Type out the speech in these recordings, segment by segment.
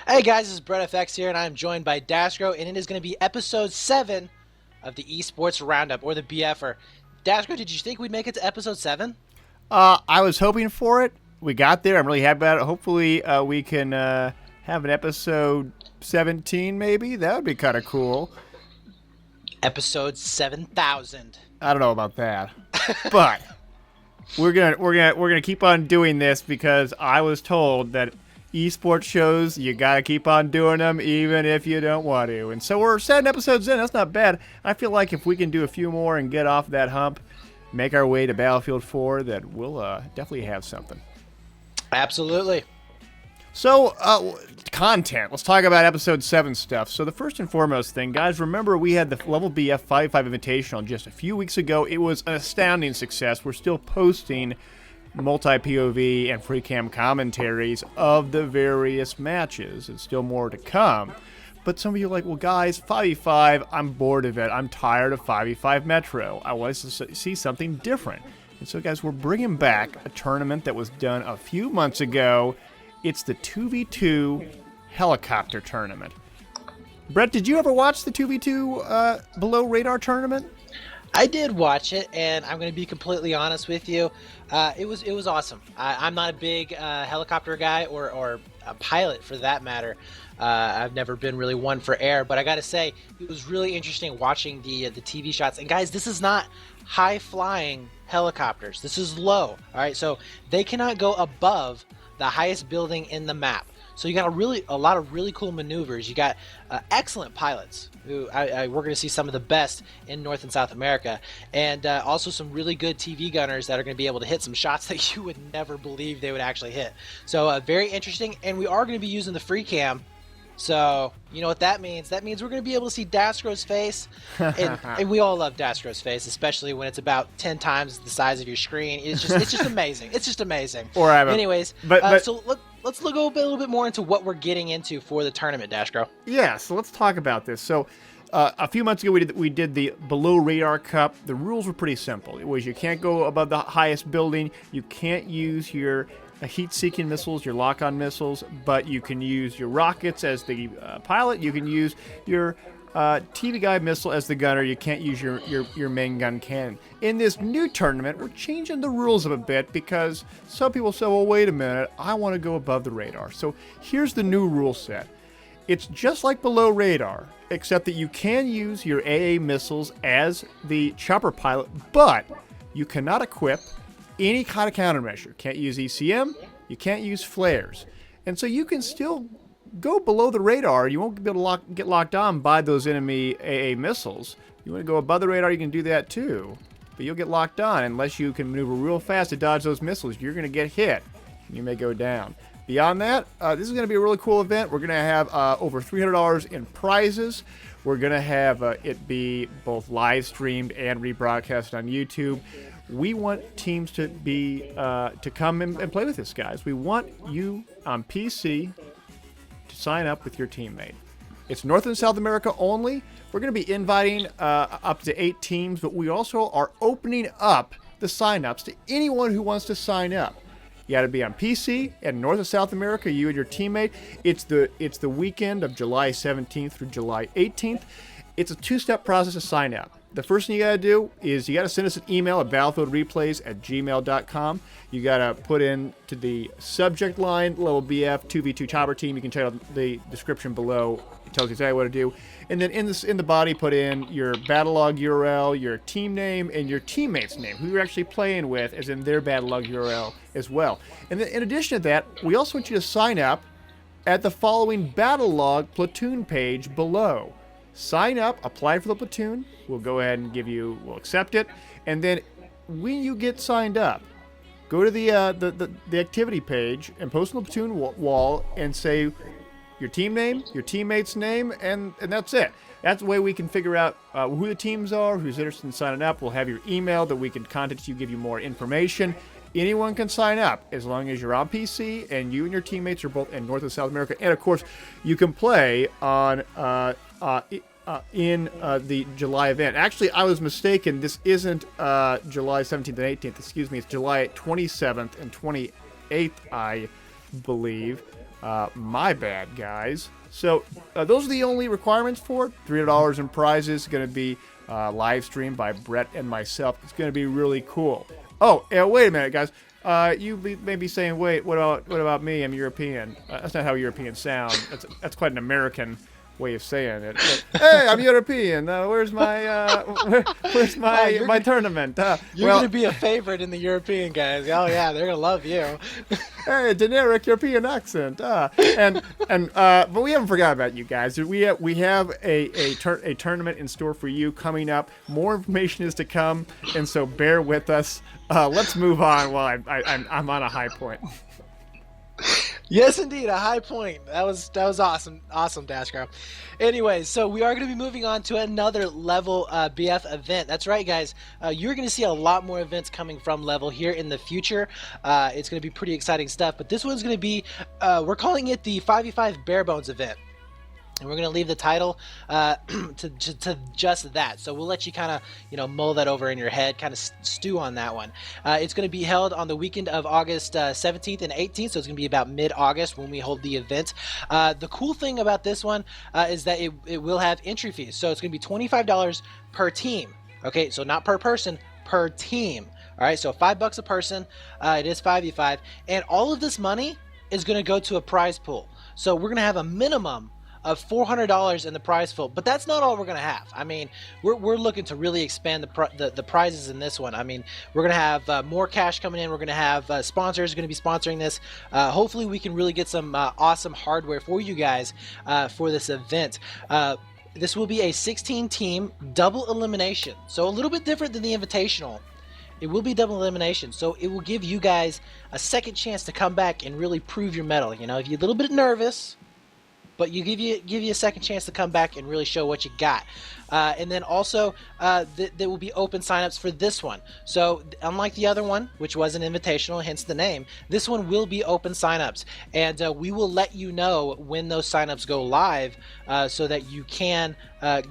Hey guys, this is BrettFX here, and I'm joined by Daskro, and it is going to be episode 7 of the Esports Roundup, or the BFeR. Daskro, did you think we'd make it to episode 7? I was hoping for it. We got there. I'm really happy about it. Hopefully, we can have an episode 17, maybe. That would be kind of cool. Episode 7,000. I don't know about that, but we're gonna keep on doing this because I was told that esports shows you gotta keep on doing them even if you don't want to. And so we're 7 episodes in. That's not bad. I feel like if we can do a few more and get off that hump, make our way to Battlefield 4, that we'll definitely have something. Absolutely. So, content. Let's talk about episode 7 stuff. So the first and foremost thing, guys, remember we had the LevelBF 5 Invitational just a few weeks ago. It was an astounding success. We're still posting multi-POV and free cam commentaries of the various matches. It's still more to come. But some of you are like, well, guys, 5v5, I'm bored of it. I'm tired of 5v5 Metro. I want to see something different. And so, guys, we're bringing back a tournament that was done a few months ago. It's the 2v2 helicopter tournament. Brett, did you ever watch the 2v2 below radar tournament? I did watch it, and I'm going to be completely honest with you. It was awesome. I'm not a big helicopter guy or a pilot for that matter. I've never been really one for air, but I got to say it was really interesting watching the TV shots. And guys, this is not high-flying helicopters. This is low. All right, so they cannot go above the highest building in the map. So you got a lot of really cool maneuvers. You got excellent pilots who we're going to see some of the best in North and South America, and also some really good TV gunners that are going to be able to hit some shots that you would never believe they would actually hit. So very interesting, and we are going to be using the free cam. So you know what that means? That means we're going to be able to see Daskro's face, and we all love Daskro's face, especially when it's about 10 times the size of your screen. It's just amazing. It's just amazing. Or anyways, so let's look a little bit more into what we're getting into for the tournament, Daskro. Yeah, so let's talk about this. So a few months ago, we did the Below Radar Cup. The rules were pretty simple. It was you can't go above the highest building. You can't use your heat-seeking missiles, your lock-on missiles, but you can use your rockets as the pilot. You can use your TV guide missile as the gunner. You can't use your main gun cannon. In this new tournament, we're changing the rules up a bit because some people say, well, wait a minute, I want to go above the radar. So here's the new rule set. It's just like below radar, except that you can use your AA missiles as the chopper pilot, but you cannot equip any kind of countermeasure. Can't use ECM, you can't use flares. And so you can still go below the radar. You won't be able to get locked on by those enemy AA missiles. You want to go above the radar, you can do that too. But you'll get locked on unless you can maneuver real fast to dodge those missiles. You're going to get hit. You may go down. Beyond that, this is going to be a really cool event. We're going to have over $300 in prizes. We're going to have it be both live streamed and rebroadcast on YouTube. We want teams to come and play with this, guys. We want you on PC to sign up with your teammate. It's North and South America only. We're going to be inviting up to 8 teams, but we also are opening up the signups to anyone who wants to sign up. You got to be on PC and North and South America, you and your teammate. It's the weekend of July 17th through July 18th. It's a 2-step process to sign up. The first thing you got to do is you got to send us an email at battlefieldreplays@gmail.com. You got to put in to the subject line, LevelBF 2v2 chopper team. You can check out the description below. It tells you exactly what to do. And then in the body, put in your Battlelog URL, your team name, and your teammate's name, who you're actually playing with, as in their Battlelog URL as well. And then in addition to that, we also want you to sign up at the following Battlelog platoon page below. Sign up, apply for the platoon. We'll go ahead and we'll accept it. And then when you get signed up, go to the activity page and post on the platoon wall and say your team name, your teammate's name, and that's it. That's the way we can figure out who the teams are, who's interested in signing up. We'll have your email that we can contact you, give you more information. Anyone can sign up as long as you're on PC and you and your teammates are both in North and South America. And of course, you can play on in the July event. Actually, I was mistaken. This isn't July 17th and 18th. Excuse me. It's July 27th and 28th, I believe. My bad, guys. So those are the only requirements for it. $300 in prizes. Going to be live streamed by Brett and myself. It's going to be really cool. Oh, wait a minute, guys. You may be saying, wait, what about me? I'm European. That's not how Europeans sound. That's quite an American way of saying it. But, hey, I'm European. Where's my where's my tournament? You're gonna be a favorite in the European guys. Oh yeah, they're gonna love you. Hey, generic European accent. But we haven't forgot about you guys. We have a tournament in store for you coming up. More information is to come, and so bear with us. Let's move on while I'm on a high point. Yes, indeed, a high point. That was awesome, daskro. Anyways, so we are going to be moving on to another Level BF event. That's right, guys. You're going to see a lot more events coming from Level here in the future. It's going to be pretty exciting stuff. But this one's going to be, we're calling it the 5v5 barebones event. And we're going to leave the title to just that. So we'll let you kind of, mull that over in your head, kind of stew on that one. It's going to be held on the weekend of August 17th and 18th. So it's going to be about mid-August when we hold the event. The cool thing about this one is that it will have entry fees. So it's going to be $25 per team. Okay, so not per person, per team. All right, so $5 a person. It is 5v5. And all of this money is going to go to a prize pool. So we're going to have a minimum of $400 in the prize pool, but that's not all we're gonna have. I mean, we're looking to really expand the prizes in this one. I mean, we're gonna have more cash coming in. We're gonna have sponsors gonna be sponsoring this. Hopefully, we can really get some awesome hardware for you guys for this event. This will be a 16-team double elimination, so a little bit different than the Invitational. It will be double elimination, so it will give you guys a second chance to come back and really prove your mettle. If you're a little bit nervous, but you give you a second chance to come back and really show what you got. And then also there will be open signups for this one. So unlike the other one, which was an invitational, hence the name, this one will be open signups, and we will let you know when those signups go live so that you can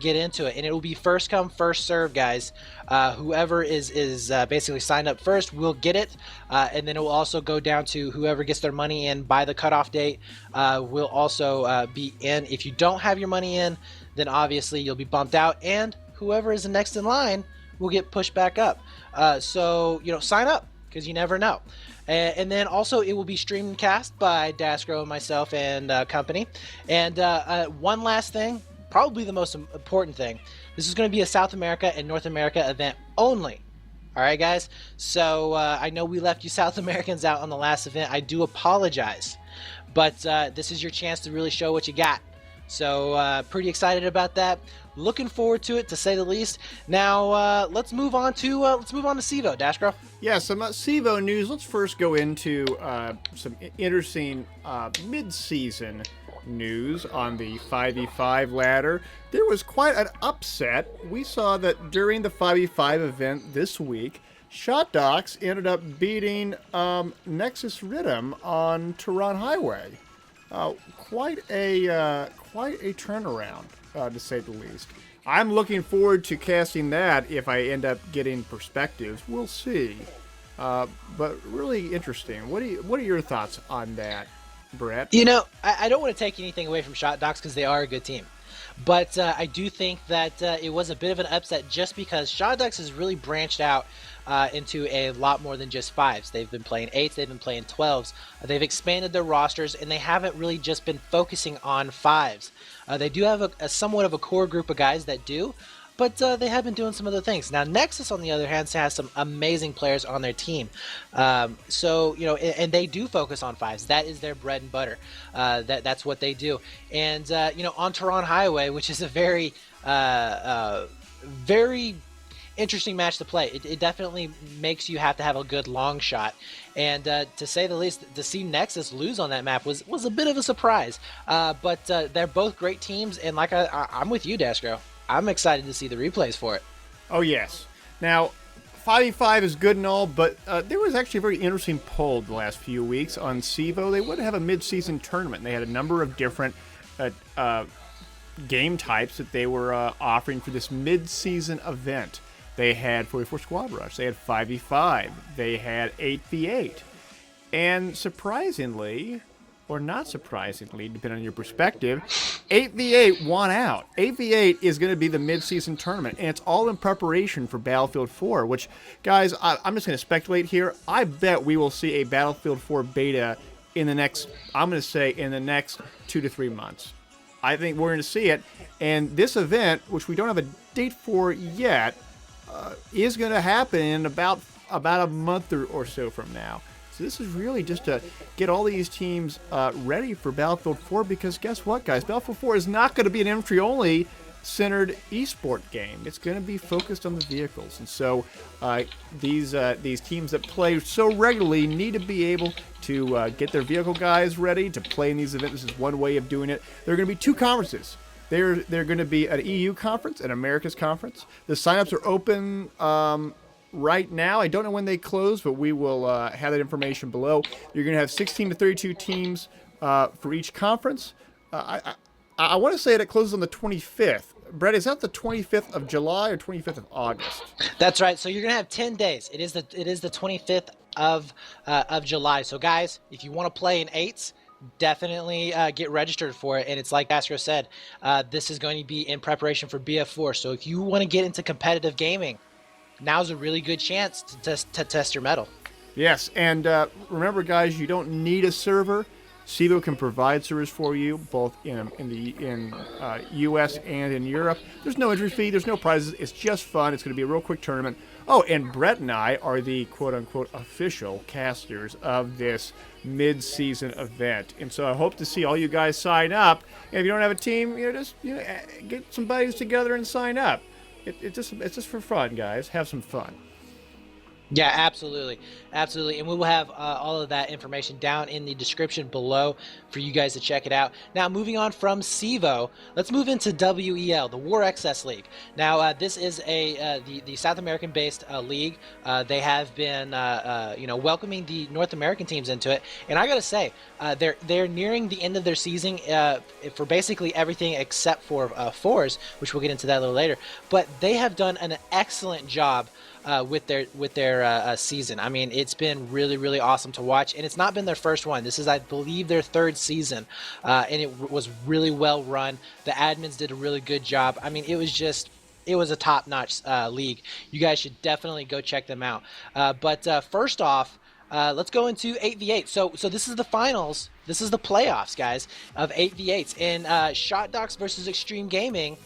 get into it. And it will be first come, first serve, guys. Whoever is basically signed up first will get it, and then it will also go down to whoever gets their money in by the cutoff date will also be in. If you don't have your money in, then obviously you'll be bumped out, and whoever is the next in line will get pushed back up. So sign up, because you never know. And then also it will be streamed and cast by daskro and myself and company. And one last thing, probably the most important thing, this is going to be a South America and North America event only. All right, guys? So I know we left you South Americans out on the last event. I do apologize. But this is your chance to really show what you got. So pretty excited about that. Looking forward to it, to say the least. Now let's move on to CEVO, daskro. Yeah, some CEVO news. Let's first go into some interesting mid-season news on the 5v5 ladder. There was quite an upset. We saw that during the 5v5 event this week, ShotDocs ended up beating Nexus Rhythm on Tehran Highway. Quite a turnaround, to say the least. I'm looking forward to casting that if I end up getting perspectives. We'll see. But really interesting. What are your thoughts on that, Brett? I don't want to take anything away from ShotDocs because they are a good team. But I do think that it was a bit of an upset just because ShotDocs has really branched out into a lot more than just 5s. They've been playing 8s, they've been playing 12s. They've expanded their rosters, and they haven't really just been focusing on 5s. They do have a somewhat of a core group of guys that do, but they have been doing some other things. Now, Nexus, on the other hand, has some amazing players on their team. So, and they do focus on 5s. That is their bread and butter. That's what they do. And, on Tehran Highway, which is a very, very interesting match to play. It definitely makes you have to have a good long shot. And to say the least, to see Nexus lose on that map was a bit of a surprise. But they're both great teams, and like I'm with you, daskro. I'm excited to see the replays for it. Oh, yes. Now, 5v5 is good and all, but there was actually a very interesting poll the last few weeks on CEVO. They would have a mid-season tournament. They had a number of different game types that they were offering for this mid-season event. They had 44 Squad Rush. They had 5v5. They had 8v8. And surprisingly, or not surprisingly, depending on your perspective, 8v8 won out. 8v8 is going to be the mid-season tournament, and it's all in preparation for Battlefield 4, which, guys, I'm just going to speculate here. I bet we will see a Battlefield 4 beta in the next, I'm going to say, in the next 2 to 3 months. I think we're going to see it, and this event, which we don't have a date for yet, is going to happen in about a month or so from now. So this is really just to get all these teams ready for Battlefield 4, because guess what, guys? Battlefield 4 is not going to be an entry-only centered esport game. It's going to be focused on the vehicles. And so these teams that play so regularly need to be able to get their vehicle guys ready to play in these events. This is one way of doing it. There are going to be two conferences. They're going to be an EU conference and America's conference. The signups are open right now. I don't know when they close, but we will have that information below. You're going to have 16 to 32 teams for each conference. I want to say it closes on the 25th. Brett, is that the 25th of July or 25th of August? That's right. So you're gonna have 10 days. It is the 25th of July. So guys, if you want to play in 8s, definitely get registered for it. And it's like Daskro said, this is going to be in preparation for BF4. So if you want to get into competitive gaming, now's a really good chance to test your mettle. Yes, and remember, guys, you don't need a server. Civo can provide servers for you, both in the U.S. and in Europe. There's no entry fee. There's no prizes. It's just fun. It's going to be a real quick tournament. Oh, and Brett and I are the quote-unquote official casters of this mid-season event. And so I hope to see all you guys sign up. And if you don't have a team, just get some buddies together and sign up. It's just for fun, guys. Have some fun. Yeah, absolutely. Absolutely. And we will have all of that information down in the description below for you guys to check it out. Now, moving on from CEVO, let's move into WEL, the War Excess League. Now, this is the South American-based league. They have been, welcoming the North American teams into it. And I got to say, they're nearing the end of their season for basically everything except for fours, which we'll get into that a little later. But they have done an excellent job with their season. I mean, it's been really, really awesome to watch, and it's not been their first one. This is, I believe, their third season, and it was really well run. The admins did a really good job. I mean, it was a top-notch league. You guys should definitely go check them out. But first off, let's go into 8v8. So this is the finals. This is the playoffs, guys, of 8v8s. And Shot Docs versus Extreme Gaming.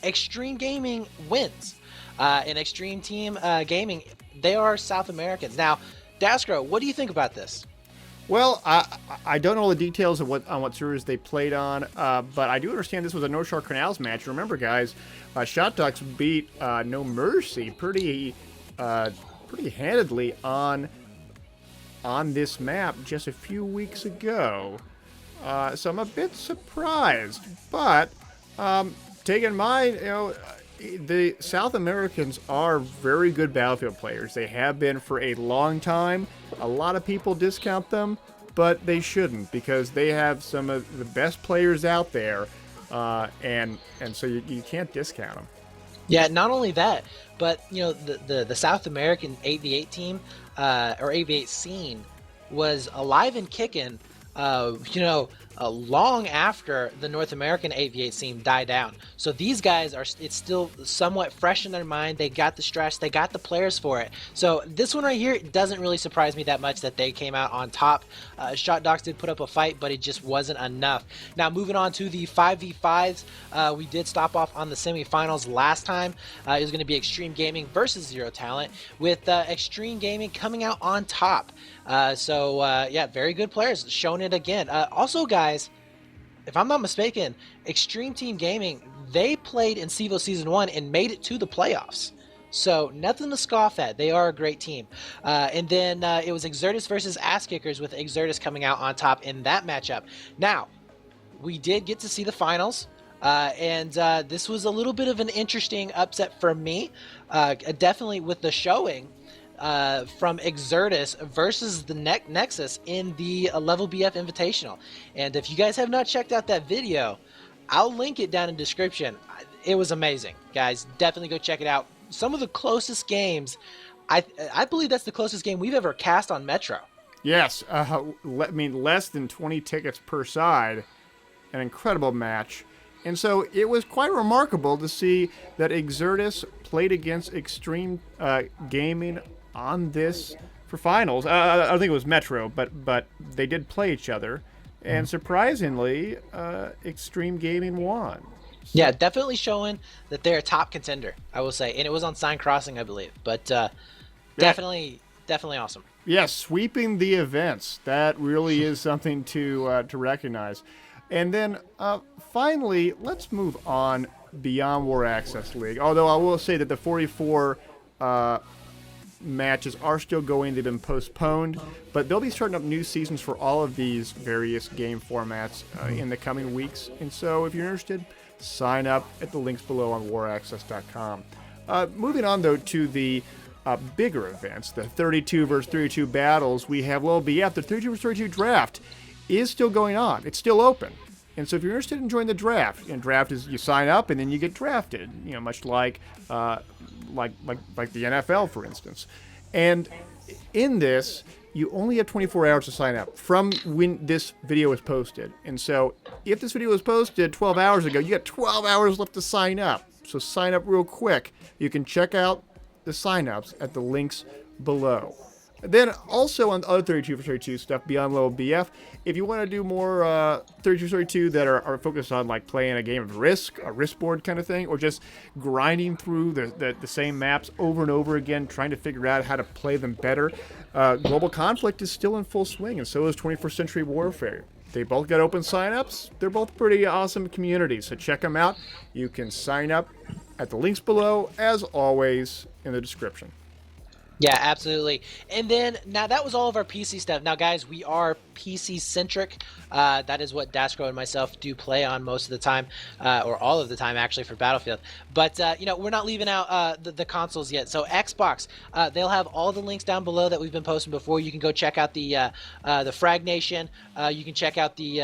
Extreme Gaming wins. In Extreme Team Gaming, they are South Americans. Now, Daskro, what do you think about this? Well, I don't know the details of what servers they played on, but I do understand this was a No Shore Canals match. Remember, guys, Shot Docs beat No Mercy pretty handedly on this map just a few weeks ago. So I'm a bit surprised, but take in mind, the South Americans are very good Battlefield players. They have been for a long time. A lot of people discount them, but they shouldn't, because they have some of the best players out there, and so you can't discount them. Yeah, not only that, but the South American 8v8 team or 8v8 scene was alive and kicking. Long after the North American 8v8 scene died down. So these guys it's still somewhat fresh in their mind. They got the stress, they got the players for it. So this one right here, it doesn't really surprise me that much that they came out on top. Shot Docs did put up a fight, but it just wasn't enough. Now moving on to the 5v5s, we did stop off on the semifinals last time. It was going to be Extreme Gaming versus Zero Talent, with Extreme Gaming coming out on top. Yeah, very good players, showing it again. Also, guys, if I'm not mistaken, Extreme Team Gaming, they played in CEVO Season 1 and made it to the playoffs. So nothing to scoff at. They are a great team. And then it was Exertus versus Ass Kickers, with Exertus coming out on top in that matchup. Now, we did get to see the finals. And this was a little bit of an interesting upset for me, definitely with the showing from Exertus versus the Nexus in the LevelBF Invitational. And if you guys have not checked out that video, I'll link it down in the description. It was amazing, guys. Definitely go check it out. Some of the closest games, I believe that's the closest game we've ever cast on Metro. Yes, less than 20 tickets per side. An incredible match. And so it was quite remarkable to see that Exertus played against Extreme Gaming on this for finals. I don't think it was Metro, but they did play each other. And surprisingly, Extreme Gaming won. So, Yeah, definitely showing that they're a top contender, I will say. And it was on Sign Crossing, I believe. But definitely awesome. yeah, sweeping the events. That really is something to recognize. And then finally, let's move on beyond War Access League. Although I will say that the 44 matches are still going. They've been postponed, but they'll be starting up new seasons for all of these various game formats in the coming weeks. And so if you're interested, sign up at the links below on waraccess.com. Moving on, though, to the bigger events, the 32 versus 32 battles, we have LevelBF. The 32 versus 32 draft is still going on. It's still open. And so if you're interested in joining the draft, and draft is you sign up and then you get drafted, much like the NFL, for instance. And in this, you only have 24 hours to sign up from when this video is posted. And so if this video was posted 12 hours ago, you got 12 hours left to sign up. So sign up real quick. You can check out the signups at the links below. Then also on the other 32 for 32 stuff beyond LevelBF, if you want to do more 32 for 32 that are focused on like playing a game of Risk, a Risk board kind of thing, or just grinding through the same maps over and over again, trying to figure out how to play them better, Global Conflict is still in full swing, and so is 21st Century Warfare. They both got open signups. They're both pretty awesome communities, so check them out. You can sign up at the links below, as always, in the description. Yeah, absolutely. And then, now that was all of our PC stuff. Now, guys, we are PC-centric. That is what daskro and myself do play on most of the time, or all of the time, actually, for Battlefield. But, we're not leaving out the consoles yet. So, Xbox, they'll have all the links down below that we've been posting before. You can go check out the Frag Nation. You can check out the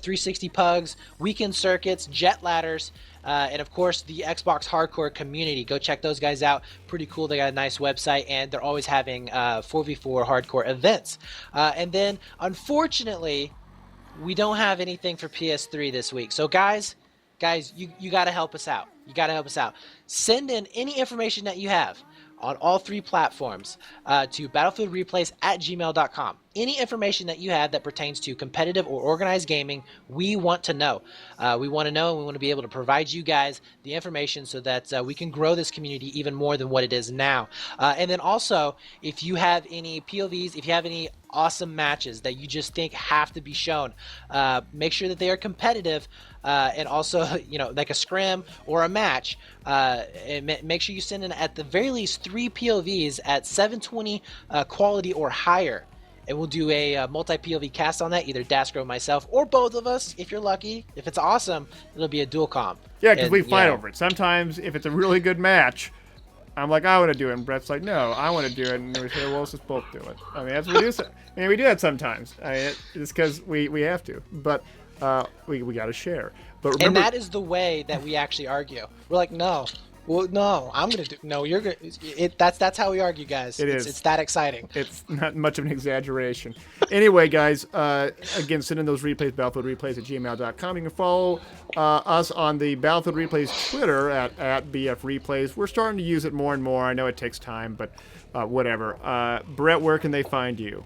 360 pugs, weekend circuits, jet ladders, and of course the Xbox hardcore community. Go check those guys out. Pretty cool. They got a nice website, and they're always having 4v4 hardcore events. And then unfortunately we don't have anything for PS3 this week. So guys, you got to help us out. You got to help us out. Send in any information that you have on all three platforms to battlefieldreplays@gmail.com. Any information that you have that pertains to competitive or organized gaming, we want to know. We want to know, and we want to be able to provide you guys the information so that we can grow this community even more than what it is now. And then also, if you have any POVs, if you have any awesome matches that you just think have to be shown, make sure that they are competitive, and also, like a scrim or a match. And make sure you send in at the very least 3 POVs at 720 quality or higher. And we'll do a multi-POV cast on that, either daskro, myself, or both of us, if you're lucky. If it's awesome, it'll be a dual comp. Yeah, because we fight over it. Sometimes, if it's a really good match, I'm like, I want to do it, and Brett's like, no, I want to do it, and we say, well, let's just both do it. I mean, that's what we do. We do that sometimes. It's because we have to, but we got to share. But remember, and that is the way that we actually argue. We're like, no. Well, no, I'm gonna do. No, you're gonna. That's how we argue, guys. It's that exciting. It's not much of an exaggeration. Anyway, guys, again, send in those replays, battlefieldreplays@gmail.com. You can follow us on the Battlefield Replays Twitter at BF Replays. We're starting to use it more and more. I know it takes time, but whatever. Brett, where can they find you?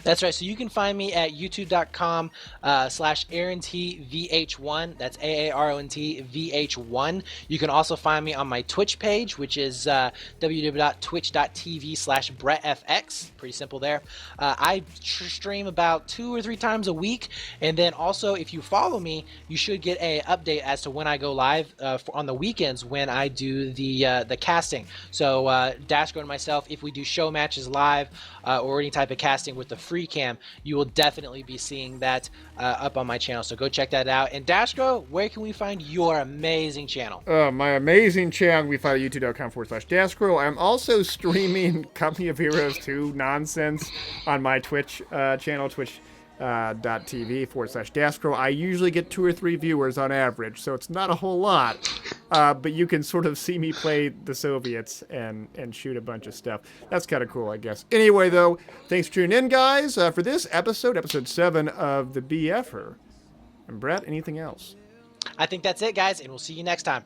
That's right. So you can find me at youtube.com/AaronTVH1. That's AARONTVH1. You can also find me on my Twitch page, which is www.twitch.tv/BrettFX. Pretty simple there. I stream about 2 or 3 times a week. And then also, if you follow me, you should get an update as to when I go live on the weekends when I do the casting. So daskro and myself, if we do show matches live or any type of casting with the free cam, you will definitely be seeing that up on my channel. So go check that out. And daskro, where can we find your amazing channel? My amazing channel we find at youtube.com/daskro. I'm also streaming Company of Heroes 2 nonsense on my Twitch channel, twitch.tv/daskro. I usually get 2 or 3 viewers on average, so it's not a whole lot. But you can sort of see me play the Soviets and shoot a bunch of stuff. That's kind of cool, I guess. Anyway, though, thanks for tuning in, guys, for this episode 7 of the BFeR. And Brett, anything else? I think that's it, guys, and we'll see you next time.